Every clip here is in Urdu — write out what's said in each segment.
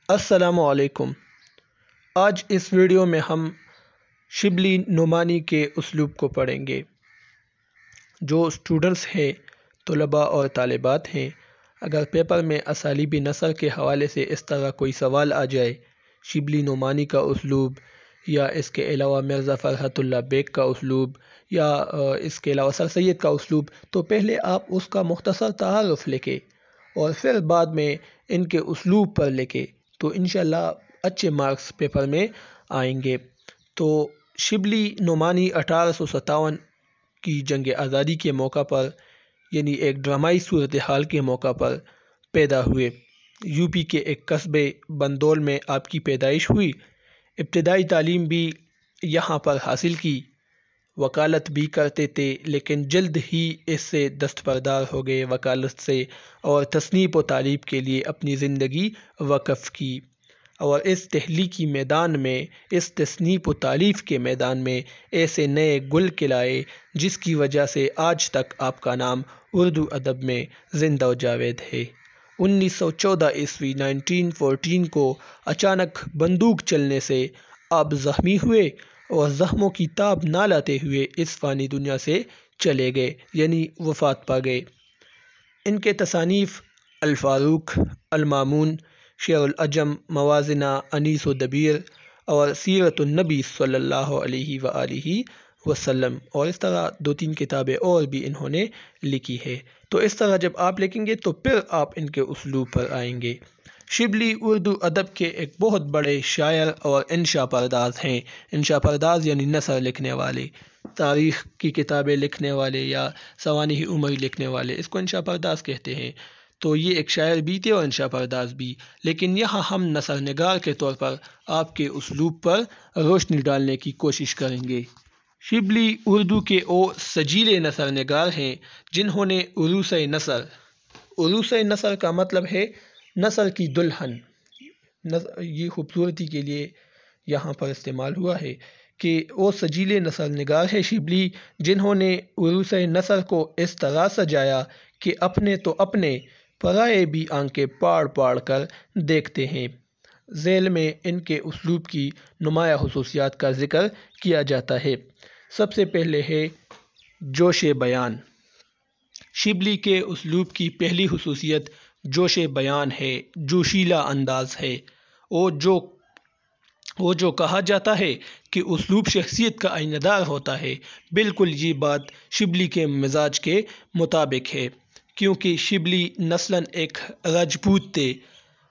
السلام علیکم۔ آج اس ویڈیو میں ہم شبلی نعمانی کے اسلوب کو پڑھیں گے۔ جو اسٹوڈنٹس ہیں، طلباء اور طالبات ہیں، اگر پیپر میں اسالیب نثر کے حوالے سے اس طرح کوئی سوال آ جائے، شبلی نعمانی کا اسلوب یا اس کے علاوہ مرزا فرحت اللہ بیگ کا اسلوب یا اس کے علاوہ سر سید کا اسلوب، تو پہلے آپ اس کا مختصر تعارف لکھیں اور پھر بعد میں ان کے اسلوب پر لکھیں، تو انشاءاللہ اچھے مارکس پیپر میں آئیں گے۔ تو شبلی نعمانی 1857 کی جنگ آزادی کے موقع پر، یعنی ایک ڈرامائی صورتحال کے موقع پر پیدا ہوئے۔ یو پی کے ایک قصبے بندول میں آپ کی پیدائش ہوئی۔ ابتدائی تعلیم بھی یہاں پر حاصل کی، وکالت بھی کرتے تھے، لیکن جلد ہی اس سے دستبردار ہو گئے وکالت سے، اور تصنیف و تالیف کے لیے اپنی زندگی وقف کی، اور اس تخلیقی میدان میں، اس تصنیف و تالیف کے میدان میں ایسے نئے گل کھلائے جس کی وجہ سے آج تک آپ کا نام اردو ادب میں زندہ و جاوید ہے۔ 1914 عیسوی 1914 کو اچانک بندوق چلنے سے آپ زخمی ہوئے اور زخموں کی تاب نہ لاتے ہوئے اس فانی دنیا سے چلے گئے، یعنی وفات پا گئے۔ ان کے تصانیف الفاروق، المامون، شعر العجم، موازنہ، انیس و دبیر اور سیرت النبی صلی اللہ علیہ وآلہ وسلم، اور اس طرح 2-3 کتابیں اور بھی انہوں نے لکھی ہے۔ تو اس طرح جب آپ لکھیں گے تو پھر آپ ان کے اسلوب پر آئیں گے۔ شبلی اردو ادب کے ایک بہت بڑے شاعر اور انشا پرداز ہیں۔ انشا پرداز یعنی نثر لکھنے والے، تاریخ کی کتابیں لکھنے والے یا سوانح عمری لکھنے والے، اس کو انشا پرداز کہتے ہیں۔ تو یہ ایک شاعر بھی تھے اور انشا پرداز بھی، لیکن یہاں ہم نثر نگار کے طور پر آپ کے اسلوب پر روشنی ڈالنے کی کوشش کریں گے۔ شبلی اردو کے وہ سجیلے نثر نگار ہیں جنہوں نے عروس نثر، عروس نثر کا مطلب ہے نثر کی دلہن، یہ خوبصورتی کے لیے یہاں پر استعمال ہوا ہے کہ وہ سجیلے نثر نگار ہے شبلی، جنہوں نے عروس نثر کو اس طرح سجایا کہ اپنے تو اپنے، پرائے بھی آنکھیں پاڑ پاڑ کر دیکھتے ہیں۔ ذیل میں ان کے اسلوب کی نمایاں خصوصیات کا ذکر کیا جاتا ہے۔ سب سے پہلے ہے جوش بیان۔ شبلی کے اسلوب کی پہلی خصوصیت جوش بیان ہے، جوشیلا انداز ہے۔ وہ جو کہا جاتا ہے کہ اسلوب شخصیت کا آئینہ دار ہوتا ہے، بالکل یہ بات شبلی کے مزاج کے مطابق ہے، کیونکہ شبلی نسلاً ایک راجپوت تھے۔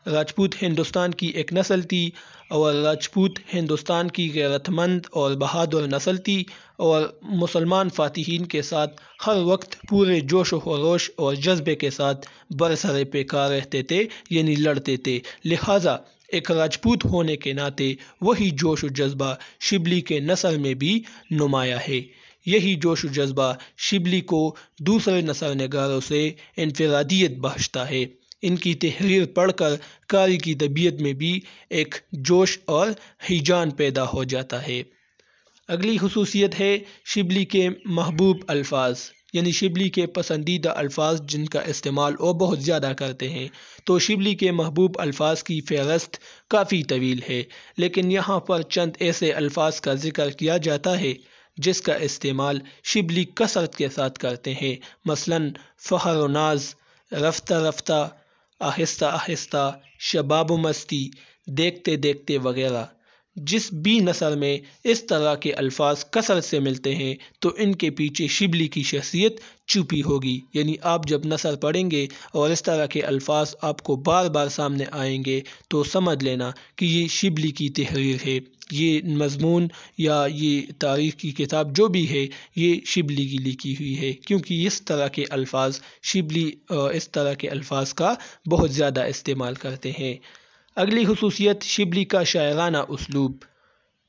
راجپوت ہندوستان کی ایک نسل تھی، اور راجپوت ہندوستان کی غیرت مند اور بہادر نسل تھی، اور مسلمان فاتحین کے ساتھ ہر وقت پورے جوش و خروش اور جذبے کے ساتھ برسر پیکار رہتے تھے، یعنی لڑتے تھے۔ لہٰذا ایک راجپوت ہونے کے ناطے وہی جوش و جذبہ شبلی کے نثر میں بھی نمایاں ہے۔ یہی جوش و جذبہ شبلی کو دوسرے نثر نگاروں سے انفرادیت بخشتا ہے۔ ان کی تحریر پڑھ کر قاری کی طبیعت میں بھی ایک جوش اور ہیجان پیدا ہو جاتا ہے۔ اگلی خصوصیت ہے شبلی کے محبوب الفاظ، یعنی شبلی کے پسندیدہ الفاظ جن کا استعمال وہ بہت زیادہ کرتے ہیں۔ تو شبلی کے محبوب الفاظ کی فہرست کافی طویل ہے، لیکن یہاں پر چند ایسے الفاظ کا ذکر کیا جاتا ہے جس کا استعمال شبلی کثرت کے ساتھ کرتے ہیں، مثلاً فخر و ناز، رفتہ رفتہ، آہستہ آہستہ، شباب و مستی، دیکھتے دیکھتے وغیرہ۔ جس بھی نثر میں اس طرح کے الفاظ کثرت سے ملتے ہیں تو ان کے پیچھے شبلی کی شخصیت چھپی ہوگی، یعنی آپ جب نثر پڑھیں گے اور اس طرح کے الفاظ آپ کو بار بار سامنے آئیں گے تو سمجھ لینا کہ یہ شبلی کی تحریر ہے، یہ مضمون یا یہ تاریخ کی کتاب جو بھی ہے یہ شبلی کی لکھی ہوئی ہے، کیونکہ اس طرح کے الفاظ شبلی اس طرح کے الفاظ کا بہت زیادہ استعمال کرتے ہیں۔ اگلی خصوصیت شبلی کا شاعرانہ اسلوب۔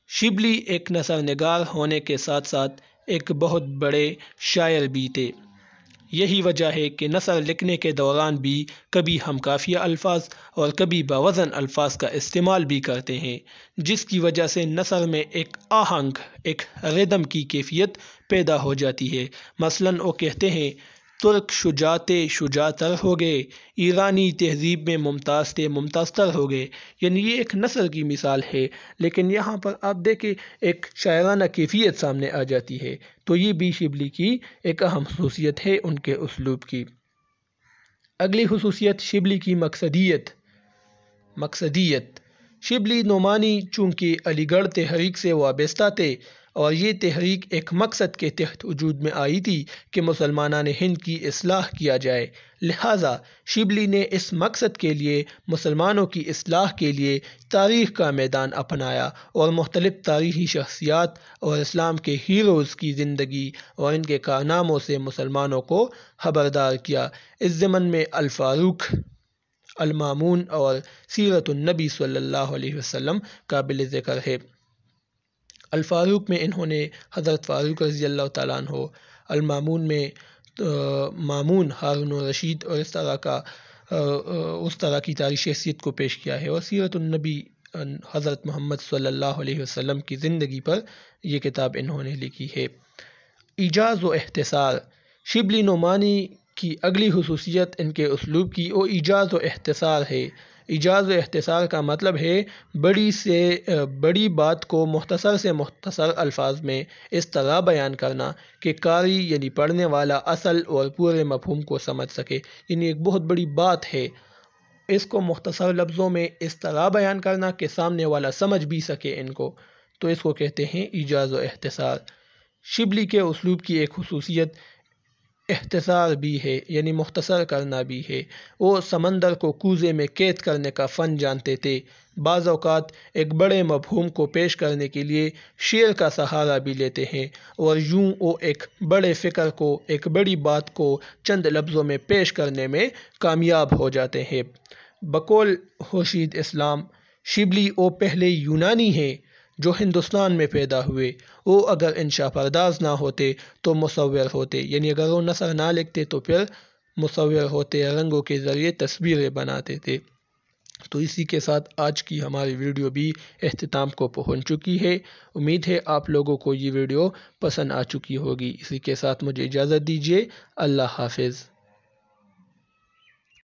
شبلی ایک نثر نگار ہونے کے ساتھ ساتھ ایک بہت بڑے شاعر بھی تھے۔ یہی وجہ ہے کہ نثر لکھنے کے دوران بھی کبھی ہم قافیہ الفاظ اور کبھی باوزن الفاظ کا استعمال بھی کرتے ہیں، جس کی وجہ سے نثر میں ایک آہنگ، ایک ردم کی کیفیت پیدا ہو جاتی ہے۔ مثلاً وہ کہتے ہیں ترک شجاعت شجاعتر ہو گئے، ایرانی تہذیب میں ممتاز تھے ممتاز تر ہو گئے۔ یعنی یہ ایک نثر کی مثال ہے، لیکن یہاں پر آپ دیکھیں ایک شاعرانہ کیفیت سامنے آ جاتی ہے، تو یہ بھی شبلی کی ایک اہم خصوصیت ہے ان کے اسلوب کی۔ اگلی خصوصیت شبلی کی مقصدیت۔ شبلی نعمانی چونکہ علی گڑھ تحریک سے وابستہ تھے اور یہ تحریک ایک مقصد کے تحت وجود میں آئی تھی کہ مسلمانان ہند کی اصلاح کیا جائے، لہٰذا شبلی نے اس مقصد کے لیے مسلمانوں کی اصلاح کے لیے تاریخ کا میدان اپنایا اور مختلف تاریخی شخصیات اور اسلام کے ہیروز کی زندگی اور ان کے کارناموں سے مسلمانوں کو خبردار کیا۔ اس ضمن میں الفاروق، المامون اور سیرت النبی صلی اللہ علیہ وسلم قابل ذکر ہے۔ الفاروق میں انہوں نے حضرت فاروق رضی اللہ تعالیٰ عنہ، المامون میں مامون ہارون الرشید اور اس طرح کی تاریخی شخصیت کو پیش کیا ہے، اور سیرت النبی حضرت محمد صلی اللہ علیہ وسلم کی زندگی پر یہ کتاب انہوں نے لکھی ہے۔ ایجاز و اختصار۔ شبلی نعمانی کی اگلی خصوصیت ان کے اسلوب کی وہ ایجاز و اختصار ہے۔ ایجاز و اختصار کا مطلب ہے بڑی سے بڑی بات کو مختصر سے مختصر الفاظ میں اس طرح بیان کرنا کہ قاری یعنی پڑھنے والا اصل اور پورے مفہوم کو سمجھ سکے۔ یعنی ایک بہت بڑی بات ہے، اس کو مختصر لفظوں میں اس طرح بیان کرنا کہ سامنے والا سمجھ بھی سکے ان کو، تو اس کو کہتے ہیں ایجاز و اختصار۔ شبلی کے اسلوب کی ایک خصوصیت اختصار بھی ہے، یعنی مختصر کرنا بھی ہے۔ وہ سمندر کو کوزے میں قید کرنے کا فن جانتے تھے۔ بعض اوقات ایک بڑے مفہوم کو پیش کرنے کے لیے شعر کا سہارا بھی لیتے ہیں، اور یوں وہ ایک بڑے فکر کو، ایک بڑی بات کو چند لفظوں میں پیش کرنے میں کامیاب ہو جاتے ہیں۔ بقول خورشید اسلام، شبلی وہ پہلے یونانی ہیں جو ہندوستان میں پیدا ہوئے۔ وہ اگر انشا پرداز نہ ہوتے تو مصور ہوتے، یعنی اگر وہ نثر نہ لکھتے تو پھر مصور ہوتے، رنگوں کے ذریعے تصویریں بناتے تھے۔ تو اسی کے ساتھ آج کی ہماری ویڈیو بھی اختتام کو پہنچ چکی ہے۔ امید ہے آپ لوگوں کو یہ ویڈیو پسند آ چکی ہوگی۔ اسی کے ساتھ مجھے اجازت دیجیے۔ اللہ حافظ۔